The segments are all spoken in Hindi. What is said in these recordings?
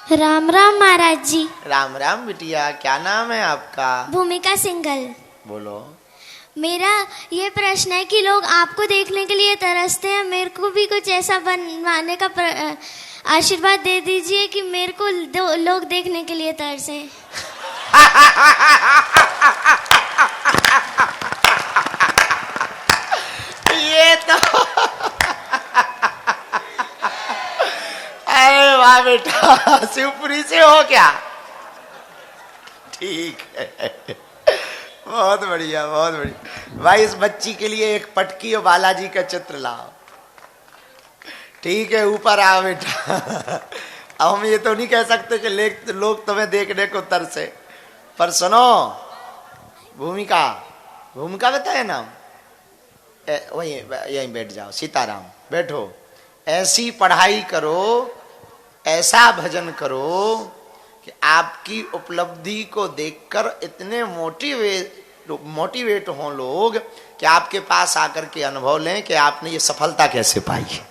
राम राम महाराज जी। राम राम बिटिया, क्या नाम है आपका? भूमिका सिंघल। बोलो। मेरा ये प्रश्न है कि लोग आपको देखने के लिए तरसते हैं, मेरे को भी कुछ ऐसा बनवाने का आशीर्वाद दे दीजिए कि मेरे को लोग देखने के लिए तरसे। ये तो अरे वाह बेटा, शिवपुरी से हो क्या? ठीक है, बहुत बढ़िया बहुत बढ़िया। भाई इस बच्ची के लिए एक पटकी और बालाजी का चित्र लाओ। ठीक है, ऊपर आओ बेटा। अब हम ये तो नहीं कह सकते कि लोग तुम्हें देखने को तरसे, पर सुनो, भूमिका, भूमिका बताए नाम, वही यहीं बैठ जाओ। सीताराम बैठो। ऐसी पढ़ाई करो, ऐसा भजन करो कि आपकी उपलब्धि को देखकर इतने मोटिवेट हों लोग कि आपके पास आकर के अनुभव लें कि आपने ये सफलता कैसे पाई है।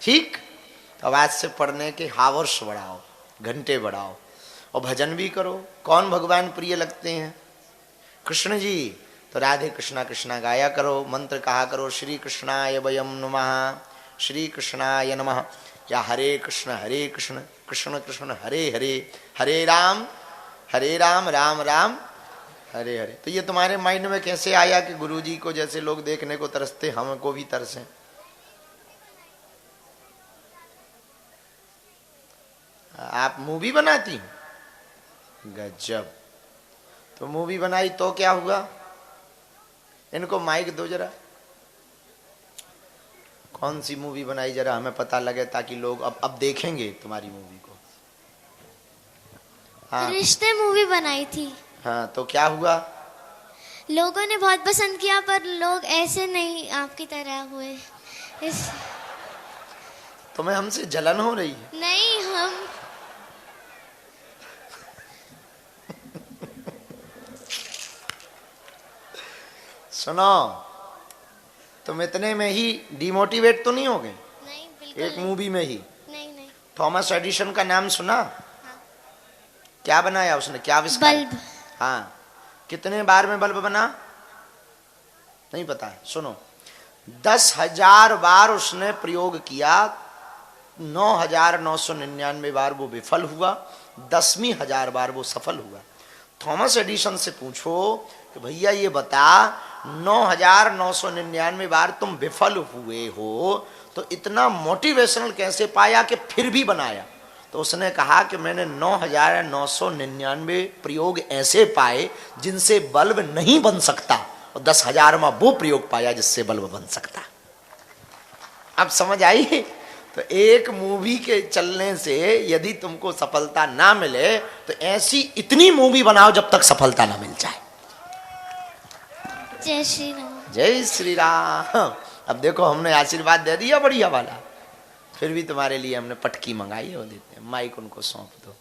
ठीक, तो आज से पढ़ने के हावर्स बढ़ाओ, घंटे बढ़ाओ, और भजन भी करो। कौन भगवान प्रिय लगते हैं? कृष्ण जी। तो राधे कृष्णा कृष्णा गाया करो, मंत्र कहा करो, श्री कृष्णाय वयम नमः, श्री कृष्णाय नमः, या हरे कृष्ण कृष्ण कृष्ण हरे हरे, हरे राम राम राम हरे हरे। तो ये तुम्हारे माइंड में कैसे आया कि गुरुजी को जैसे लोग देखने को तरसते हमको भी तरसे? आप मूवी बनाती हो? गजब। तो मूवी बनाई तो क्या हुआ? इनको माइक दो जरा। कौन सी मूवी बनाई जरा हमें पता लगे, ताकि लोग अब देखेंगे तुम्हारी मूवी को। हाँ, रिश्ते मूवी बनाई थी। हाँ, तो क्या हुआ? लोगों ने बहुत पसंद किया, पर लोग ऐसे नहीं आपकी तरह हुए। तुम्हें हमसे जलन हो रही है? नहीं, हम सुनो, तुम इतने में ही डिमोटिवेट तो नहीं हो गए? नहीं, बिल्कुल एक नहीं। मूवी में ही? नहीं। थॉमस एडिसन का नाम सुना? हाँ। क्या बनाया उसने, क्या आविष्कार? बल्ब। हाँ, कितने बार में बल्ब बना? नहीं पता है? सुनो, 10,000 बार उसने प्रयोग किया, 9,999 बार वो विफल हुआ, 10वीं हजार बार वो सफल हुआ। थॉमस एडिसन से पूछो कि भैया ये बता, 9,999 बार तुम विफल हुए हो, तो इतना मोटिवेशनल कैसे पाया कि फिर भी बनाया? तो उसने कहा कि मैंने 9,999 प्रयोग ऐसे पाए जिनसे बल्ब नहीं बन सकता, और 10,000 में वो प्रयोग पाया जिससे बल्ब बन सकता। अब समझ आई? तो एक मूवी के चलने से यदि तुमको सफलता ना मिले, तो ऐसी इतनी मूवी बनाओ जब तक सफलता ना मिल जाए। जय श्री राम। जय श्री राम। अब देखो, हमने आशीर्वाद दे दिया बढ़िया वाला, फिर भी तुम्हारे लिए हमने पटकी मंगाई है, वो देते हैं। माइक उनको सौंप दो।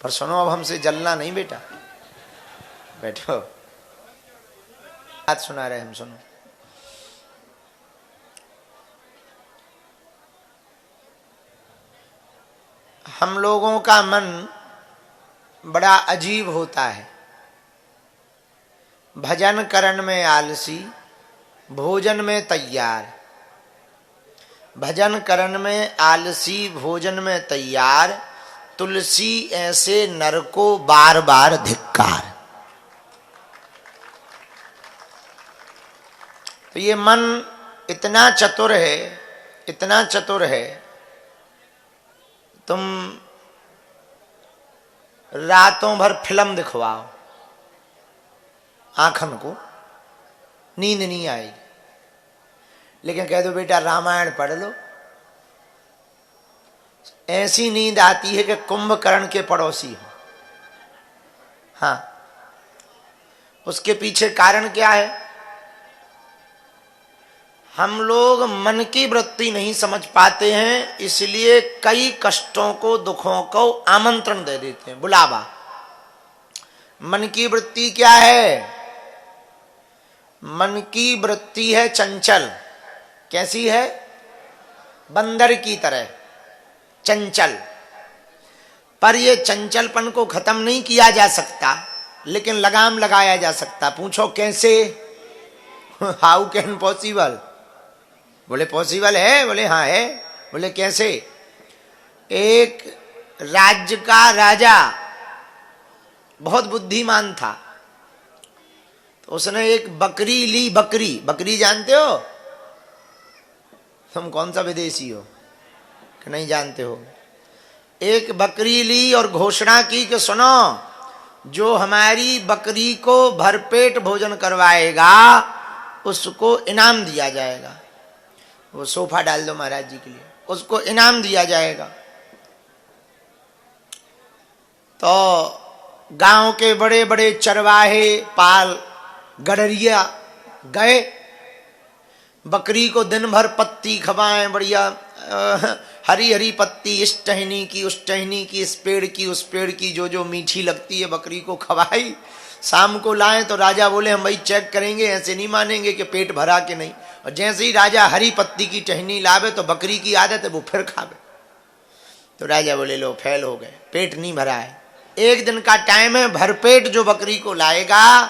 पर सुनो, अब हमसे जलना नहीं बेटा, बैठो, बात सुना रहे हम, सुनो। हम लोगों का मन बड़ा अजीब होता है। भजन करन में आलसी, भोजन में तैयार। भजन करन में आलसी, भोजन में तैयार, तुलसी ऐसे नर को बार बार धिक्कार। तो ये मन इतना चतुर है, इतना चतुर है, तुम रातों भर फिल्म दिखवाओ, आंखन को नींद नहीं आएगी, लेकिन कह दो बेटा रामायण पढ़ लो, ऐसी नींद आती है कि कुंभकर्ण के पड़ोसी हो। हाँ, उसके पीछे कारण क्या है? हम लोग मन की वृत्ति नहीं समझ पाते हैं, इसलिए कई कष्टों को, दुखों को आमंत्रण दे देते हैं, बुलावा। मन की वृत्ति क्या है? मन की वृत्ति है चंचल। कैसी है? बंदर की तरह चंचल, पर ये चंचलपन को खत्म नहीं किया जा सकता, लेकिन लगाम लगाया जा सकता। पूछो कैसे? How can possible? बोले पॉसिबल है, बोले हाँ है। बोले कैसे? एक राज्य का राजा बहुत बुद्धिमान था, तो उसने एक बकरी ली। बकरी जानते हो? तुम कौन सा विदेशी हो कि नहीं जानते हो? एक बकरी ली और घोषणा की कि सुनो, जो हमारी बकरी को भरपेट भोजन करवाएगा उसको इनाम दिया जाएगा। वो सोफा डाल दो महाराज जी के लिए, उसको इनाम दिया जाएगा। तो गांव के बड़े बड़े चरवाहे, पाल, गडरिया गए, बकरी को दिन भर पत्ती खवाएं, बढ़िया हरी हरी पत्ती, इस टहनी की, उस टहनी की, इस पेड़ की, उस पेड़ की, जो जो मीठी लगती है बकरी को खवाई। शाम को लाएं तो राजा बोले हम भाई चेक करेंगे, ऐसे नहीं मानेंगे कि पेट भरा के नहीं। और जैसे ही राजा हरी पत्ती की टहनी लावे तो बकरी की आदत है वो फिर खावे। तो राजा बोले लो फेल हो गए, पेट नहीं भरा है। एक दिन का टाइम है, भरपेट जो बकरी को लाएगा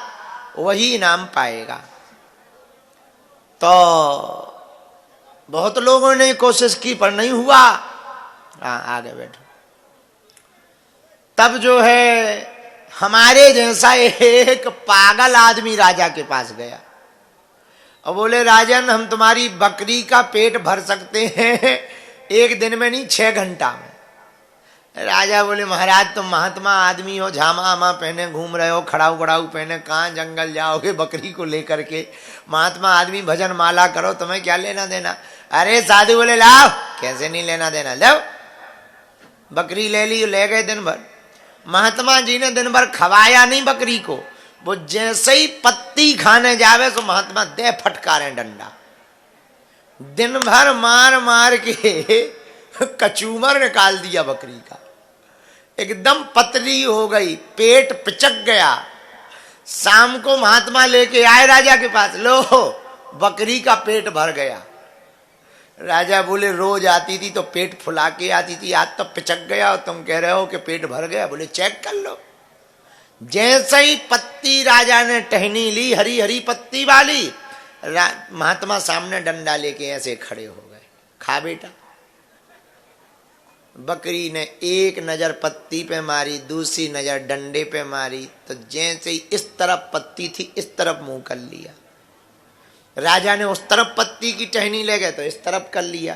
वही इनाम पाएगा। तो बहुत लोगों ने कोशिश की पर नहीं हुआ। आगे बैठो। तब जो है हमारे जैसा एक पागल आदमी राजा के पास गया और बोले राजन, हम तुम्हारी बकरी का पेट भर सकते हैं एक दिन में नहीं, 6 घंटा में। राजा बोले महाराज तुम महात्मा आदमी हो, झामा आमा पहने घूम रहे हो, खड़ाऊ बड़ाऊ पहने, कहाँ जंगल जाओगे बकरी को लेकर के? महात्मा आदमी भजन माला करो, तुम्हें क्या लेना देना? अरे साधु बोले लाओ। कैसे नहीं लेना देना? लो बकरी ले ली, ले गए दिन भर। महात्मा जी ने दिन भर खवाया नहीं बकरी को। वो जैसे ही पत्ती खाने जावे तो महात्मा दे फटकारे डंडा, दिन भर मार मार के कचूमर निकाल दिया बकरी का, एकदम पतली हो गई, पेट पिचक गया। शाम को महात्मा लेके आए राजा के पास, लो बकरी का पेट भर गया। राजा बोले रोज आती थी तो पेट फुला के आती थी, आज तो पिचक गया और तुम कह रहे हो कि पेट भर गया। बोले चेक कर लो। जैसे ही पत्ती राजा ने टहनी ली, हरी हरी पत्ती वाली, महात्मा सामने डंडा लेके ऐसे खड़े हो गए, खा बेटा। बकरी ने एक नजर पत्ती पे मारी, दूसरी नजर डंडे पे मारी, तो जैसे ही इस तरफ पत्ती थी इस तरफ मुंह कर लिया। राजा ने उस तरफ पत्ती की टहनी ले गए तो इस तरफ कर लिया।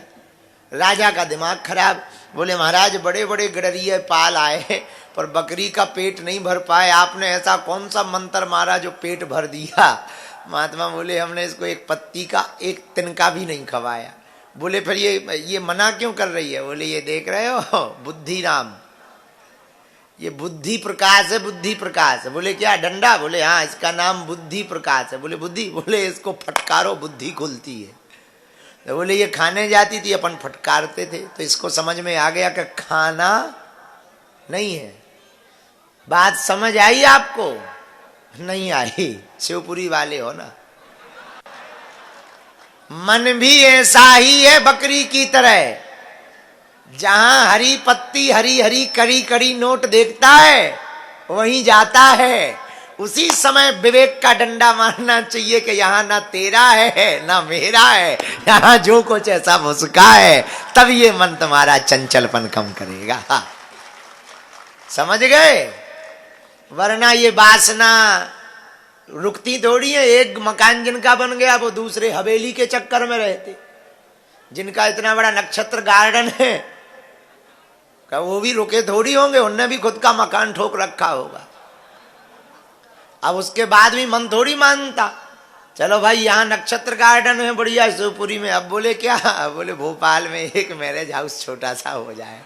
राजा का दिमाग खराब। बोले महाराज बड़े बड़े गडरिये पाल आए पर बकरी का पेट नहीं भर पाए, आपने ऐसा कौन सा मंत्र मारा जो पेट भर दिया? महात्मा बोले हमने इसको एक पत्ती का एक तिनका भी नहीं खवाया। बोले फिर ये मना क्यों कर रही है? बोले ये देख रहे हो बुद्धि नाम, ये बुद्धि प्रकाश है, बुद्धि प्रकाश है। बोले क्या डंडा? बोले हाँ इसका नाम बुद्धि प्रकाश है। बोले बुद्धि? बोले इसको फटकारो बुद्धि खुलती है। तो बोले ये खाने जाती थी अपन फटकारते थे, तो इसको समझ में आ गया कि खाना नहीं है। बात समझ आई आपको? नहीं आई, शिवपुरी वाले हो ना। मन भी ऐसा ही है बकरी की तरह, जहां हरी पत्ती हरी हरी कड़ी कड़ी नोट देखता है वहीं जाता है। उसी समय विवेक का डंडा मारना चाहिए कि यहाँ ना तेरा है ना मेरा है, यहाँ जो कुछ ऐसा मुस्का है, तब ये मन तुम्हारा चंचलपन कम करेगा। समझ गए? वरना ये वासना रुकती थोड़ी है। एक मकान जिनका बन गया वो दूसरे हवेली के चक्कर में रहते। जिनका इतना बड़ा नक्षत्र गार्डन है क्या वो भी रुके थोड़ी होंगे? उनने भी खुद का मकान ठोक रखा होगा। अब उसके बाद भी मन थोड़ी मानता। चलो भाई यहाँ नक्षत्र गार्डन है बढ़िया शिवपुरी में। अब बोले क्या? बोले भोपाल में एक मैरिज हाउस छोटा सा हो जाए,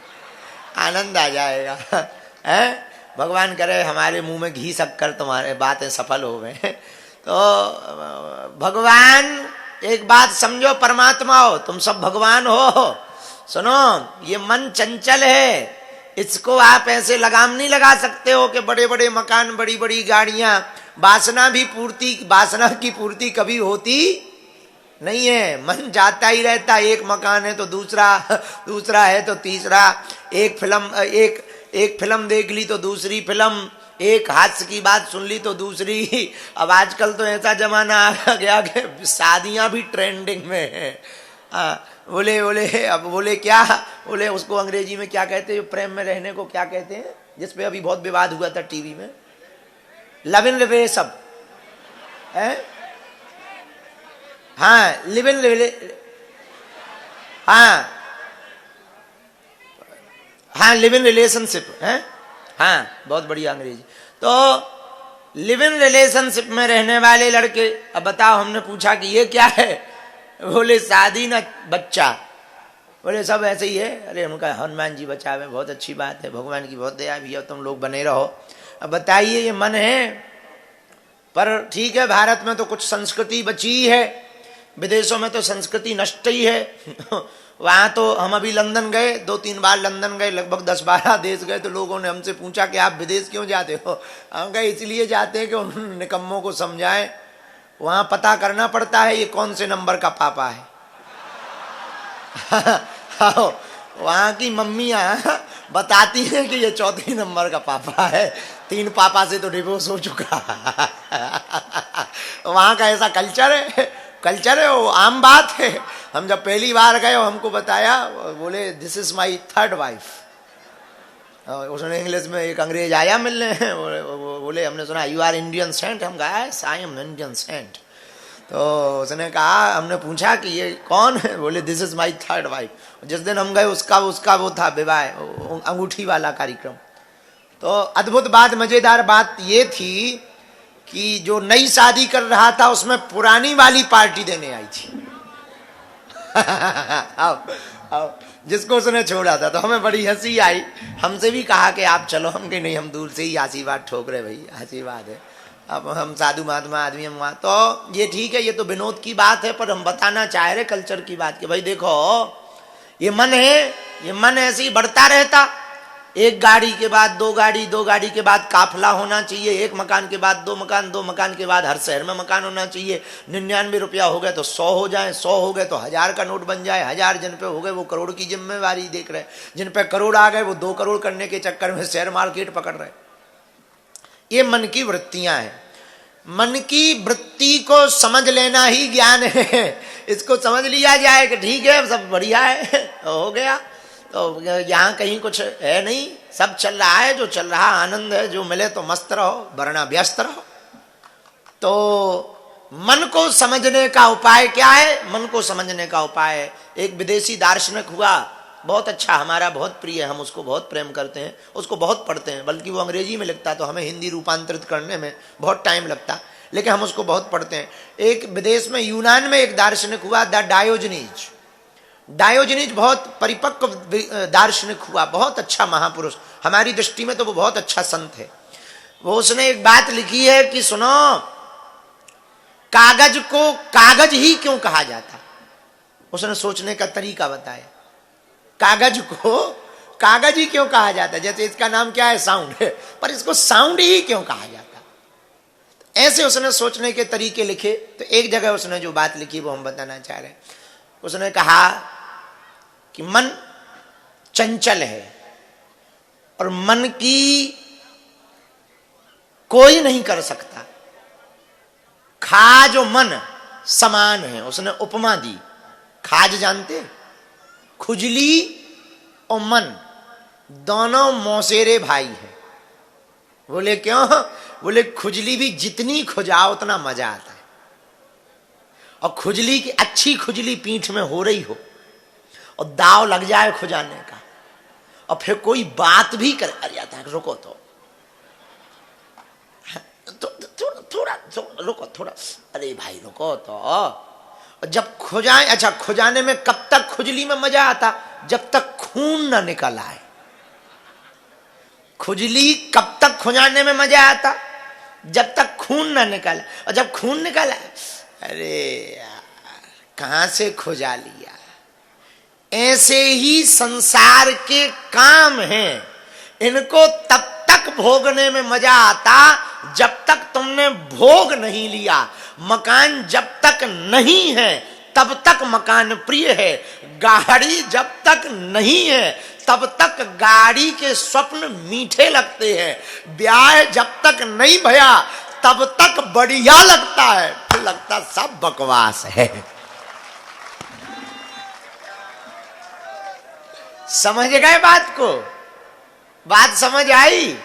आनंद आ जाएगा। है भगवान करे हमारे मुंह में घी शक्कर तुम्हारे बातें सफल हो गए। तो भगवान, एक बात समझो, परमात्मा हो, तुम सब भगवान हो। सुनो, ये मन चंचल है, इसको आप ऐसे लगाम नहीं लगा सकते हो कि बड़े बड़े मकान, बड़ी बड़ी गाड़ियां। वासना की पूर्ति कभी होती नहीं है, मन जाता ही रहता। एक मकान है तो दूसरा, दूसरा है तो तीसरा, एक फिल्म देख ली तो दूसरी फिल्म, एक हास्य की बात सुन ली तो दूसरी। अब आजकल तो ऐसा जमाना आ गया कि शादियां भी ट्रेंडिंग में है। बोले क्या, बोले उसको अंग्रेजी में क्या कहते हैं, प्रेम में रहने को क्या कहते हैं, जिसपे अभी बहुत विवाद हुआ था टीवी में, लव इन रिलेशन है। हाँ, लिव इन, हाँ लिव इन रिलेशनशिप है। हाँ, बहुत बढ़िया अंग्रेजी। तो लिव इन रिलेशनशिप में रहने वाले लड़के, अब बताओ, हमने पूछा कि ये क्या है, बोले शादी ना बच्चा। बोले सब ऐसे ही है। अरे उनका हनुमान जी बचावे, बहुत अच्छी बात है, भगवान की बहुत दया भी है, तुम लोग बने रहो। अब बताइए, ये मन है, पर ठीक है, भारत में तो कुछ संस्कृति बची है, विदेशों में तो संस्कृति नष्ट ही है। वहां तो हम अभी लंदन गए, 2-3 बार लंदन गए, लगभग 10-12 देश गए, तो लोगों ने हमसे पूछा कि आप विदेश क्यों जाते हो। हम कहे इसलिए जाते हैं कि उन निकम्मों को समझाएं। वहां पता करना पड़ता है ये कौन से नंबर का पापा है। वहां की मम्मियां बताती हैं कि ये 4थे नंबर का पापा है, 3 पापा से तो डिवोर्स हो चुका। वहां का ऐसा कल्चर है, वो आम बात है। हम जब पहली बार गए, हमको बताया, बोले this is my 3rd wife. उसने इंग्लिश में, एक अंग्रेज आया मिलने, बोले हमने सुना यू आर इंडियन सेंट। हम कहा आई एम इंडियन सेंट। तो उसने कहा, हमने पूछा कि ये कौन है, बोले this is my 3rd wife. जिस दिन हम गए उसका वो था विवाह, अंगूठी वाला कार्यक्रम। तो अद्भुत बात, मजेदार बात ये थी कि जो नई शादी कर रहा था उसमें पुरानी वाली पार्टी देने आई थी। आओ, जिसको उसने छोड़ा था। तो हमें बड़ी हंसी आई, हमसे भी कहा कि आप चलो। हम कहे नहीं, हम दूर से ही आशीर्वाद ठोक रहे, भाई आशीर्वाद है, अब हम साधु महात्मा आदमी हम वहाँ। तो ये ठीक है, ये तो विनोद की बात है, पर हम बताना चाह रहे कल्चर की बात कि भाई देखो, ये मन है, ये मन ऐसे ही बढ़ता रहता। एक गाड़ी के बाद 2 गाड़ी, 2 गाड़ी के बाद काफिला होना चाहिए, 1 मकान के बाद 2 मकान, 2 मकान के बाद हर शहर में मकान होना चाहिए। 99 रुपया हो गए तो 100 हो जाए, 100 हो गए तो 1000 का नोट बन जाए, 1000 जिन पे हो गए वो करोड़ की जिम्मेवारी देख रहे, जिन पे करोड़ आ गए वो 2 करोड़ करने के चक्कर में शेयर मार्केट पकड़ रहे। ये मन की वृत्तियां हैं। मन की वृत्ति को समझ लेना ही ज्ञान है। इसको समझ लिया जाए कि ठीक है, सब बढ़िया है, हो गया, तो यहाँ कहीं कुछ है नहीं, सब चल रहा है, जो चल रहा आनंद है, जो मिले तो मस्त रहो, वरना व्यस्त रहो। तो मन को समझने का उपाय क्या है? मन को समझने का उपाय, एक विदेशी दार्शनिक हुआ, बहुत अच्छा, हमारा बहुत प्रिय है, हम उसको बहुत प्रेम करते हैं, उसको बहुत पढ़ते हैं, बल्कि वो अंग्रेजी में लिखता तो हमें हिंदी रूपांतरित करने में बहुत टाइम लगता, लेकिन हम उसको बहुत पढ़ते हैं। एक विदेश में, यूनान में एक दार्शनिक हुआ, द डायोजनीज। डायोजनीज बहुत परिपक्व दार्शनिक हुआ, बहुत अच्छा महापुरुष, हमारी दृष्टि में तो वो बहुत अच्छा संत है। वो उसने एक बात लिखी है कि सुनो, कागज को कागज ही क्यों कहा जाता? उसने सोचने का तरीका बताया, कागज को कागज ही क्यों कहा जाता? जैसे इसका नाम क्या है, साउंड है, पर इसको साउंड ही क्यों कहा जाता? ऐसे उसने सोचने के तरीके लिखे। तो एक जगह उसने जो बात लिखी वो हम बताना चाह रहे हैं। उसने कहा कि मन चंचल है और मन की कोई नहीं कर सकता, खाज और मन समान है। उसने उपमा दी, खाज जानते, खुजली और मन दोनों मौसेरे भाई हैं। बोले क्यों? बोले खुजली भी जितनी खुजाओ उतना मजा आता है, और खुजली की अच्छी खुजली पीठ में हो रही हो और दाव लग जाए खुजाने का, और फिर कोई बात भी कर जाता है, रुको तो थोड़ा रुको, थोड़ा, अरे भाई रुको तो। जब खुजाए, अच्छा खुजाने में कब तक खुजली में मजा आता? जब तक खून ना निकल आए। खुजली कब तक खुजाने में मजा आता? जब तक खून ना निकले। और जब खून निकला, अरे यार कहां से खुजा लिया। ऐसे ही संसार के काम हैं, इनको तब तक भोगने में मजा आता जब तक तुमने भोग नहीं लिया। मकान जब तक नहीं है तब तक मकान प्रिय है, गाड़ी जब तक नहीं है तब तक गाड़ी के स्वप्न मीठे लगते हैं, ब्याह जब तक नहीं भया तब तक बढ़िया लगता है, फिर लगता सब बकवास है। समझ गए बात को? बात समझ आई?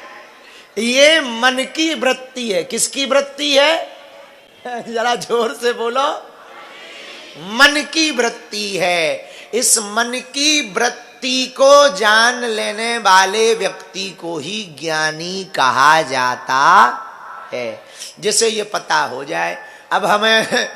ये मन की वृत्ति है। किसकी वृत्ति है? जरा जोर से बोलो। मन की वृत्ति है। इस मन की वृत्ति को जान लेने वाले व्यक्ति को ही ज्ञानी कहा जाता है। जिसे ये पता हो जाए, अब हमें